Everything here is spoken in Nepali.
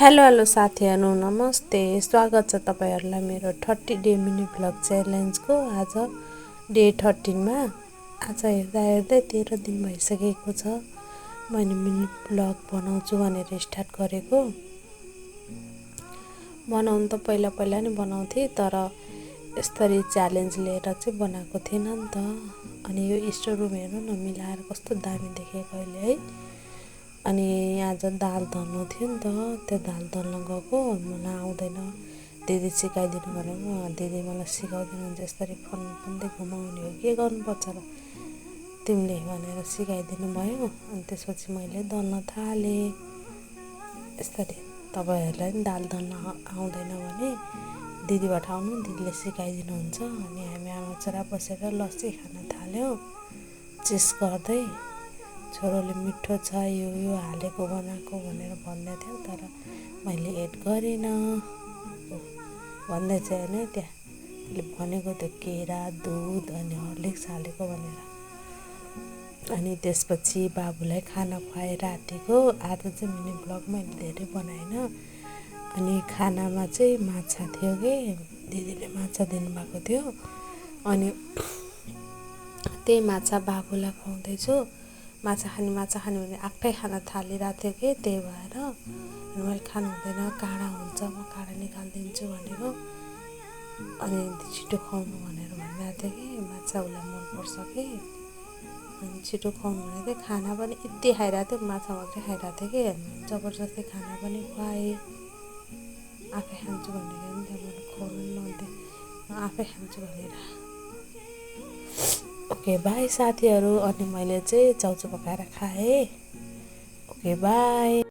हेलो साथीहरू नमस्ते। स्वागत छ तपाईहरुलाई मेरो 30 डे मिनी भ्लग च्यालेन्जको। आज डे 13 मा आज हेर्दै 13 दिन भइसकेको छ मैले मिनी भ्लग बनाउँछु भनेर स्टार्ट गरेको। बनाउन त पहिला नै बनाउँथे तर यसरी च्यालेन्ज लिएर चाहिँ बनाएको थिएन नि त। अनि यो स्टोर रुम हेर्नु न मिलाएर कस्तो दामी देखेको अहिले है। अनि आज दाल दल्नु थियो नि त, त्यो दाल दल्न गएको। मलाई आउँदैन, दिदी सिकाइदिनु भनेको। दिदी मलाई सिकाउँदिनु हुन्छ, यसरी फोन पनि घुमाउने हो, के गर्नुपर्छ र तिमीले भनेर सिकाइदिनु भयो। अनि त्यसपछि मैले दल्न थालेँ यसरी। तपाईहरुलाई पनि दाल दल्न आउँदैन भने दिदीबाट आउनु, दिदीले सिकाइदिनुहुन्छ। अनि हामी आमा छोरा बसेर लस्सी खान थाल्यौँ चिस गर्दै। छोरोले मिठो छ यो हालेको बनाएको भनेर भन्दै थियो तर मैले एड गरिनँ भन्दै चाहिँ होइन त्यहाँ त्यसले भनेको त्यो केरा दुध अनि हर्लिक्स हालेको भनेर। अनि त्यसपछि बाबुलाई खाना खुवाएर रातिको। आज चाहिँ मिनी भ्लग मैले धेरै बनाएन। अनि खानामा चाहिँ माछा थियो कि दिदीले माछा दिनुभएको थियो। अनि त्यही माछा बाबुलाई खुवाउँदैछु। माछा खाने भने आफै खान थालिरहेको थियो कि, त्यही भएर मैले खानु हुँदैन, काँडा हुन्छ, म काँडा निकालिदिन्छु भनेको। अनि छिटो खुवाउनु भनेर भनिरहेको थियो कि माछा उसलाई मनपर्छ कि। अनि छिटो खुवाउनु भनेको थियो। खाना पनि यति खाइरहेको थियो, माछा मात्रै खाइरहेको थियो कि जबरजस्ती खाना पनि खुवाएँ। आफै खान्छु भनेर पनि त्यहाँ मैले खुवाउनु नदिएँ, आफै खान्छु भनेर। ओके बाई साथीहरू। अनि मैले चाहिँ चाउचाउ पकाएर खाएँ। Okay by.